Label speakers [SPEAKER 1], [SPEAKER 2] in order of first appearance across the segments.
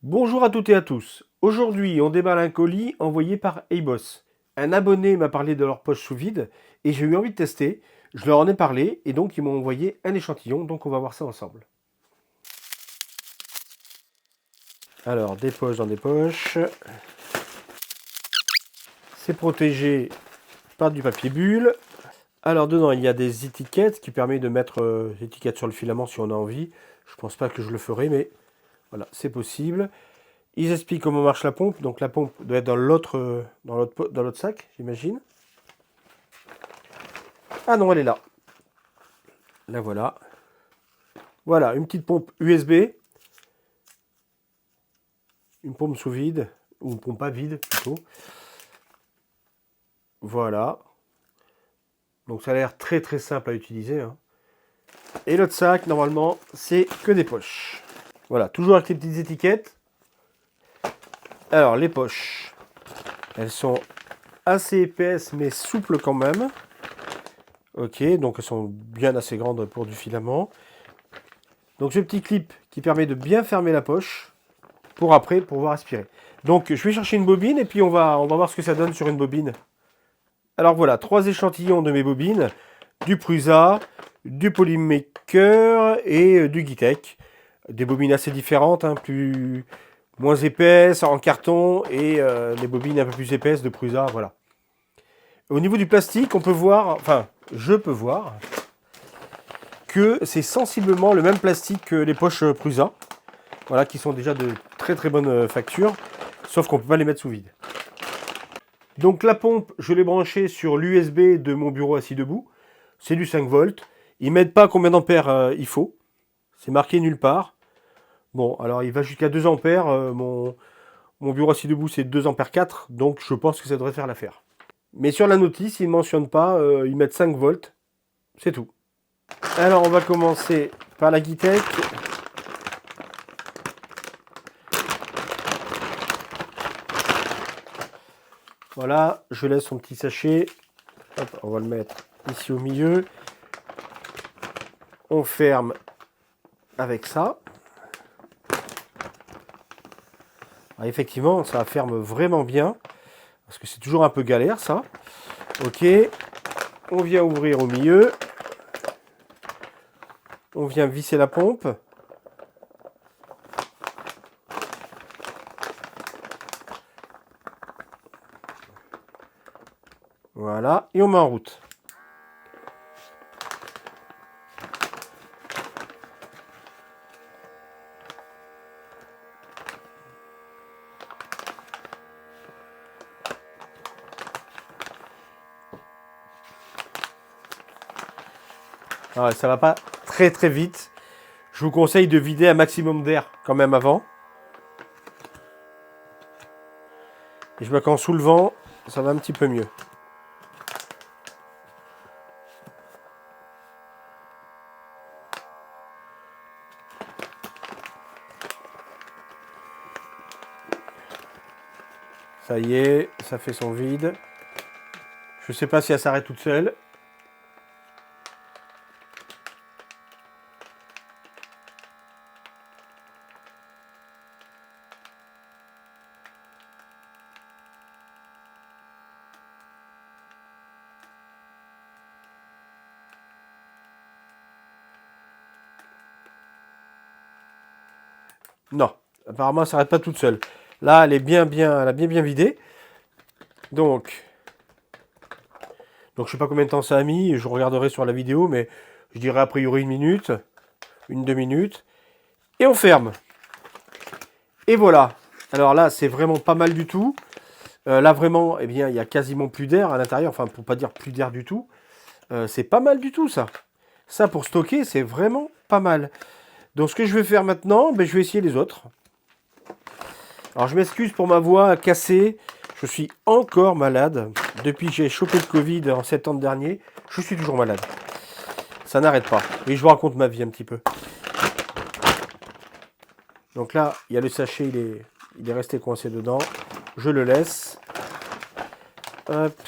[SPEAKER 1] Bonjour à toutes et à tous. Aujourd'hui, on déballe un colis envoyé par Eiboss. Un abonné m'a parlé de leur poche sous vide et j'ai eu envie de tester. Je leur en ai parlé et donc ils m'ont envoyé un échantillon, donc on va voir ça ensemble. Alors, des poches dans des poches. C'est protégé par du papier bulle. Alors dedans, il y a des étiquettes qui permettent de mettre des étiquettes sur le filament si on a envie. Je pense pas que je le ferai, mais voilà, c'est possible. Ils expliquent comment marche la pompe. Donc la pompe doit être dans l'autre sac, j'imagine. Ah non, elle est là. La voilà. Voilà, une petite pompe USB. Une pompe sous vide. Ou une pompe à vide, plutôt. Voilà. Donc ça a l'air très très simple à utiliser. Hein. Et l'autre sac, normalement, c'est que des poches. Voilà, toujours avec les petites étiquettes. Alors, les poches. Elles sont assez épaisses, mais souples quand même. Ok, donc elles sont bien assez grandes pour du filament. Donc ce petit clip qui permet de bien fermer la poche pour après pouvoir aspirer. Donc je vais chercher une bobine et puis on va voir ce que ça donne sur une bobine. Alors voilà, 3 échantillons de mes bobines, du Prusa, du Polymaker et du Gitek. Des bobines assez différentes, hein, moins épaisses en carton et des bobines un peu plus épaisses de Prusa, voilà. Au niveau du plastique, on peut voir, enfin je peux voir que c'est sensiblement le même plastique que les poches Prusa. Voilà, qui sont déjà de très très bonne facture, sauf qu'on ne peut pas les mettre sous vide. Donc la pompe, je l'ai branchée sur l'USB de mon bureau assis debout. C'est du 5 volts. Ils ne mettent pas combien d'ampères il faut. C'est marqué nulle part. Bon, alors il va jusqu'à 2 ampères. Mon bureau assis debout, c'est 2 ampères 4. Donc je pense que ça devrait faire l'affaire. Mais sur la notice, ils ne mentionnent pas. Ils mettent 5 volts. C'est tout. Alors on va commencer par la Gitek. Voilà, je laisse son petit sachet. Hop, on va le mettre ici au milieu. On ferme avec ça. Alors effectivement, ça ferme vraiment bien. Parce que c'est toujours un peu galère, ça. Ok. On vient ouvrir au milieu. On vient visser la pompe. Voilà. Et on met en route. Alors, ça va pas très très vite. Je vous conseille de vider un maximum d'air quand même avant. Et je vois qu'en soulevant, ça va un petit peu mieux. Ça y est, ça fait son vide. Je sais pas si elle s'arrête toute seule. Non, apparemment, elle s'arrête pas toute seule. Là, elle a bien vidé. Donc, je sais pas combien de temps ça a mis. Je regarderai sur la vidéo, mais je dirais a priori 1 minute, 2 minutes. Et on ferme. Et voilà. Alors là, c'est vraiment pas mal du tout. Là, vraiment, eh bien, il y a quasiment plus d'air à l'intérieur. Enfin, pour pas dire plus d'air du tout. C'est pas mal du tout, ça. Ça, pour stocker, c'est vraiment pas mal. Donc, ce que je vais faire maintenant, je vais essayer les autres. Alors, je m'excuse pour ma voix cassée. Je suis encore malade. Depuis que j'ai chopé le Covid en septembre dernier, je suis toujours malade. Ça n'arrête pas. Et je vous raconte ma vie un petit peu. Donc là, il y a le sachet, il est resté coincé dedans. Je le laisse. Hop.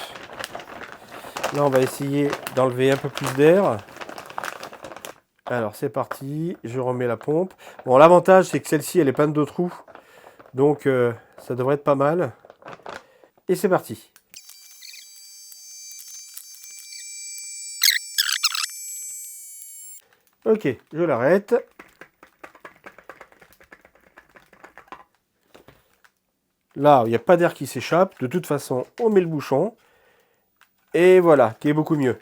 [SPEAKER 1] Là, on va essayer d'enlever un peu plus d'air. Alors, c'est parti. Je remets la pompe. Bon, l'avantage, c'est que celle-ci, elle est pleine de trous. Donc ça devrait être pas mal. Et c'est parti. Ok, je l'arrête. Là, il n'y a pas d'air qui s'échappe. De toute façon, on met le bouchon. Et voilà, qui est beaucoup mieux.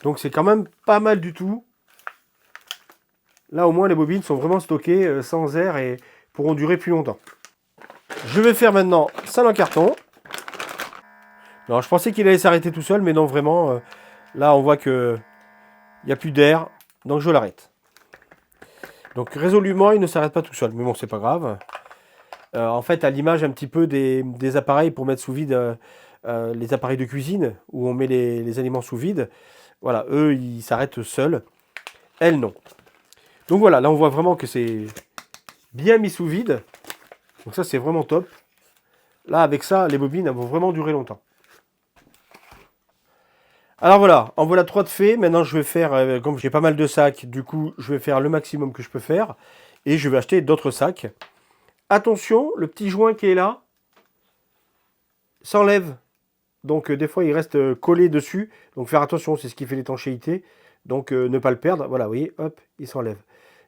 [SPEAKER 1] Donc c'est quand même pas mal du tout. Là, au moins, les bobines sont vraiment stockées sans air et pourront durer plus longtemps. Je vais faire maintenant ça en carton. Non, je pensais qu'il allait s'arrêter tout seul, mais non, vraiment. Là, on voit que il n'y a plus d'air. Donc je l'arrête. Donc résolument, il ne s'arrête pas tout seul. Mais bon, c'est pas grave. En fait, à l'image un petit peu des appareils pour mettre sous vide les appareils de cuisine, où on met les aliments sous vide. Voilà, eux, ils s'arrêtent seuls. Elles, non. Donc voilà, là, on voit vraiment que c'est bien mis sous vide. Donc ça, c'est vraiment top. Là, avec ça, les bobines, elles vont vraiment durer longtemps. Alors voilà, en voilà 3 de fait. Maintenant, je vais faire, comme j'ai pas mal de sacs, du coup, je vais faire le maximum que je peux faire. Et je vais acheter d'autres sacs. Attention, le petit joint qui est là s'enlève. Donc des fois, il reste collé dessus. Donc faire attention, c'est ce qui fait l'étanchéité. Donc ne pas le perdre. Voilà, vous voyez, hop, il s'enlève.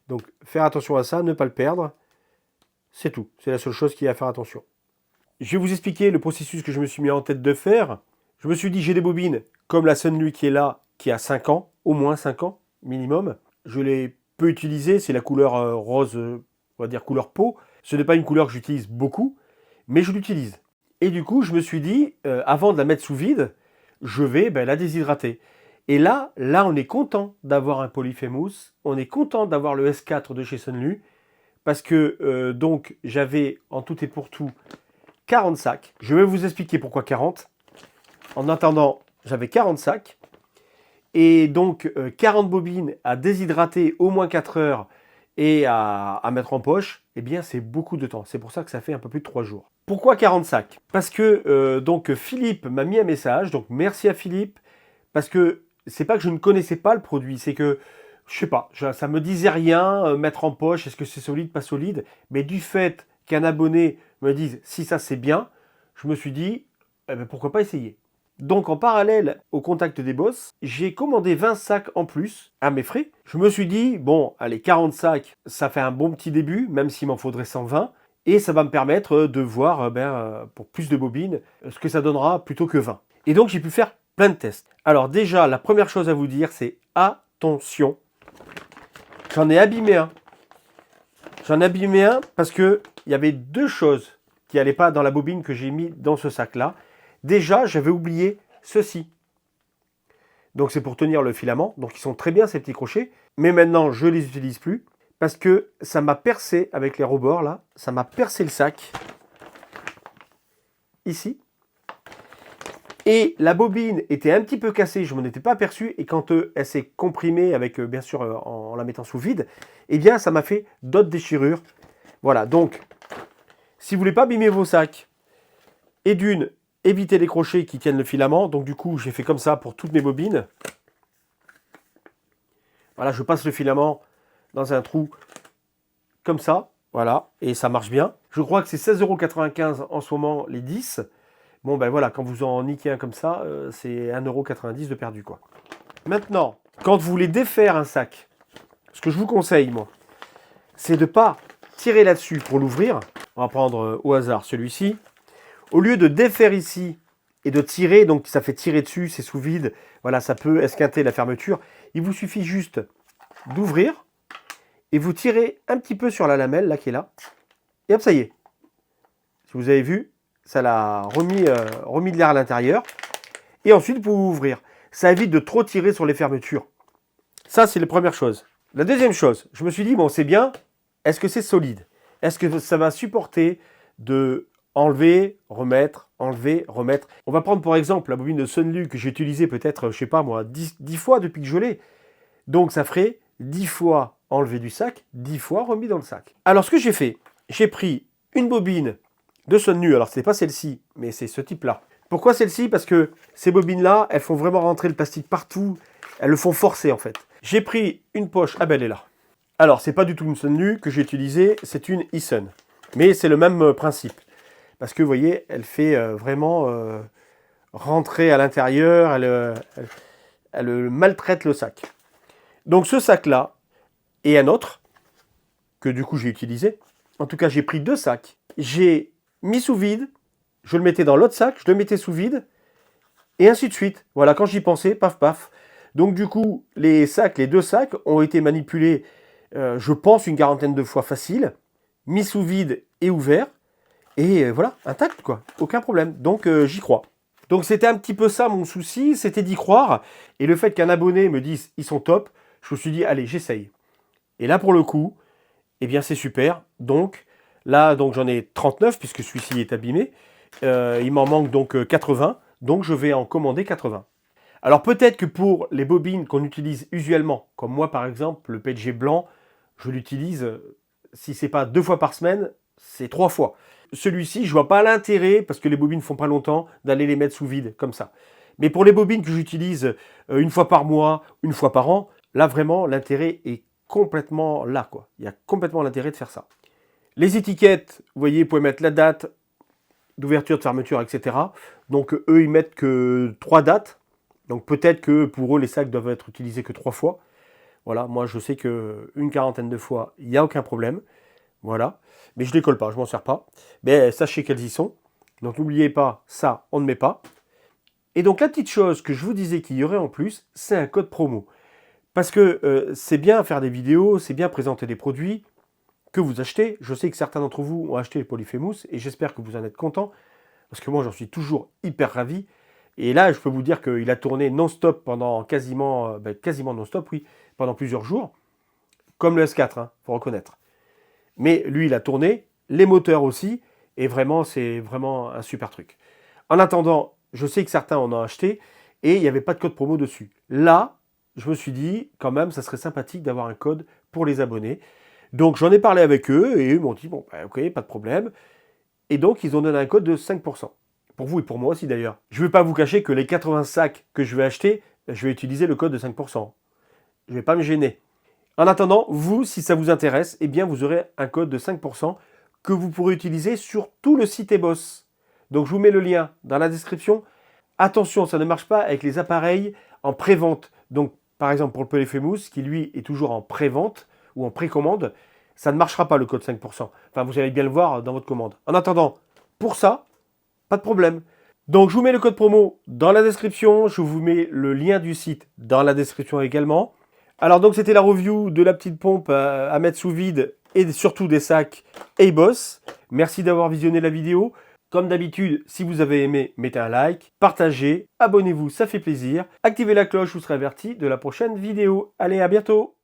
[SPEAKER 1] Donc faire attention à ça, ne pas le perdre. C'est tout. C'est la seule chose qu'il y a à faire attention. Je vais vous expliquer le processus que je me suis mis en tête de faire. Je me suis dit, j'ai des bobines comme la Sunlu qui est là, qui a 5 ans, au moins 5 ans minimum. Je l'ai peu utilisée, c'est la couleur rose, on va dire couleur peau. Ce n'est pas une couleur que j'utilise beaucoup, mais je l'utilise. Et du coup, je me suis dit, avant de la mettre sous vide, je vais la déshydrater. Et là, on est content d'avoir un Polyphémus, on est content d'avoir le S4 de chez Sunlu, parce que donc j'avais en tout et pour tout 40 sacs. Je vais vous expliquer pourquoi 40. En attendant, j'avais 40 sacs. Et donc 40 bobines à déshydrater au moins 4 heures et à mettre en poche, eh bien c'est beaucoup de temps. C'est pour ça que ça fait un peu plus de 3 jours. Pourquoi 40 sacs? Parce que donc Philippe m'a mis un message, donc merci à Philippe, parce que c'est pas que je ne connaissais pas le produit, c'est que je sais pas, ça me disait rien, mettre en poche, est-ce que c'est solide, pas solide, mais du fait qu'un abonné me dise si ça c'est bien, je me suis dit eh ben, pourquoi pas essayer. Donc en parallèle au contact des boss, j'ai commandé 20 sacs en plus à mes frais. Je me suis dit, bon, allez, 40 sacs, ça fait un bon petit début, même s'il m'en faudrait 120. Et ça va me permettre de voir, pour plus de bobines, ce que ça donnera plutôt que 20. Et donc j'ai pu faire plein de tests. Alors déjà, la première chose à vous dire, c'est attention. J'en ai abîmé un. J'en ai abîmé un parce qu'il y avait 2 choses qui n'allaient pas dans la bobine que j'ai mis dans ce sac-là. Déjà, j'avais oublié ceci. Donc c'est pour tenir le filament. Donc ils sont très bien ces petits crochets. Mais maintenant, je ne les utilise plus. Parce que ça m'a percé avec les rebords là. Ça m'a percé le sac. Ici. Et la bobine était un petit peu cassée. Je ne m'en étais pas aperçu. Et quand elle s'est comprimée avec, bien sûr, en la mettant sous vide, eh bien ça m'a fait d'autres déchirures. Voilà. Donc, si vous ne voulez pas abîmer vos sacs, et d'une, éviter les crochets qui tiennent le filament. Donc du coup, j'ai fait comme ça pour toutes mes bobines. Voilà, je passe le filament dans un trou comme ça. Voilà, et ça marche bien. Je crois que c'est 16,95 € en ce moment, les 10. Bon, ben voilà, quand vous en niquez un comme ça, c'est 1,90 € de perdu, quoi. Maintenant, quand vous voulez défaire un sac, ce que je vous conseille, moi, c'est de ne pas tirer là-dessus pour l'ouvrir. On va prendre au hasard celui-ci. Au lieu de défaire ici et de tirer, donc ça fait tirer dessus, c'est sous vide, voilà, ça peut esquinter la fermeture, il vous suffit juste d'ouvrir et vous tirez un petit peu sur la lamelle, là, qui est là, et hop, ça y est. Si vous avez vu, ça l'a remis de l'air à l'intérieur, et ensuite, vous pouvez ouvrir. Ça évite de trop tirer sur les fermetures. Ça, c'est la première chose. La deuxième chose, je me suis dit, bon, c'est bien, est-ce que c'est solide? Est-ce que ça va supporter de enlever, remettre, enlever, remettre. On va prendre pour exemple la bobine de Sunlu que j'ai utilisée peut-être, je sais pas moi, 10 fois depuis que je l'ai. Donc ça ferait 10 fois enlevé du sac, 10 fois remis dans le sac. Alors ce que j'ai fait, j'ai pris une bobine de Sunlu, alors ce n'est pas celle-ci, mais c'est ce type-là. Pourquoi celle-ci? Parce que ces bobines-là, elles font vraiment rentrer le plastique partout, elles le font forcer en fait. J'ai pris une poche, ah ben elle est là. Alors c'est pas du tout une Sunlu que j'ai utilisée, c'est une Eason. Mais c'est le même principe. Parce que vous voyez, elle fait vraiment rentrer à l'intérieur, elle maltraite le sac. Donc ce sac-là, et un autre, que du coup j'ai utilisé. En tout cas, j'ai pris 2 sacs. J'ai mis sous vide, je le mettais dans l'autre sac, je le mettais sous vide, et ainsi de suite. Voilà, quand j'y pensais, paf, paf. Donc du coup, les 2 sacs ont été manipulés, je pense, une quarantaine de fois facile, mis sous vide et ouvert, et voilà, intact quoi, aucun problème. Donc j'y crois. Donc c'était un petit peu ça mon souci, c'était d'y croire, et le fait qu'un abonné me dise ils sont top, je me suis dit allez, j'essaye. Et là pour le coup, eh bien c'est super. Donc là, donc j'en ai 39 puisque celui-ci est abîmé. Il m'en manque donc 80, donc je vais en commander 80. Alors peut-être que pour les bobines qu'on utilise usuellement, comme moi par exemple, le PG blanc, je l'utilise, si c'est pas 2 fois par semaine, c'est 3 fois. Celui-ci, je vois pas l'intérêt, parce que les bobines font pas longtemps, d'aller les mettre sous vide comme ça. Mais pour les bobines que j'utilise une fois par mois, une fois par an, là vraiment l'intérêt est complètement là, quoi. Il y a complètement l'intérêt de faire ça. Les étiquettes, vous voyez, vous pouvez mettre la date d'ouverture, de fermeture, etc. Donc eux, ils mettent que 3 dates. Donc peut-être que pour eux, les sacs doivent être utilisés que 3 fois. Voilà, moi je sais qu'une quarantaine de fois, il n'y a aucun problème. Voilà. Mais je ne les colle pas, je m'en sers pas. Mais sachez qu'elles y sont. Donc n'oubliez pas, ça, on ne met pas. Et donc la petite chose que je vous disais qu'il y aurait en plus, c'est un code promo. Parce que c'est bien faire des vidéos, c'est bien présenter des produits que vous achetez. Je sais que certains d'entre vous ont acheté le Polyphémous et j'espère que vous en êtes contents. Parce que moi, j'en suis toujours hyper ravi. Et là, je peux vous dire qu'il a tourné non-stop pendant quasiment non-stop, oui, pendant plusieurs jours. Comme le S4, hein, faut reconnaître. Mais lui, il a tourné, les moteurs aussi, et vraiment, c'est vraiment un super truc. En attendant, je sais que certains en ont acheté, et il n'y avait pas de code promo dessus. Là, je me suis dit, quand même, ça serait sympathique d'avoir un code pour les abonnés. Donc j'en ai parlé avec eux, et eux m'ont dit, bon, bah, ok, pas de problème. Et donc, ils ont donné un code de 5%. Pour vous et pour moi aussi d'ailleurs. Je ne vais pas vous cacher que les 80 sacs que je vais acheter, je vais utiliser le code de 5%. Je ne vais pas me gêner. En attendant, vous, si ça vous intéresse, eh bien vous aurez un code de 5% que vous pourrez utiliser sur tout le site Eboss. Donc je vous mets le lien dans la description. Attention, ça ne marche pas avec les appareils en pré-vente. Donc par exemple pour le Polyphémous, qui lui est toujours en pré-vente ou en précommande, ça ne marchera pas le code 5%. Enfin, vous allez bien le voir dans votre commande. En attendant, pour ça, pas de problème. Donc je vous mets le code promo dans la description, je vous mets le lien du site dans la description également. Alors donc c'était la review de la petite pompe à mettre sous vide et surtout des sacs Eboss. Merci d'avoir visionné la vidéo. Comme d'habitude, si vous avez aimé, mettez un like, partagez, abonnez-vous, ça fait plaisir. Activez la cloche, vous serez averti de la prochaine vidéo. Allez, à bientôt!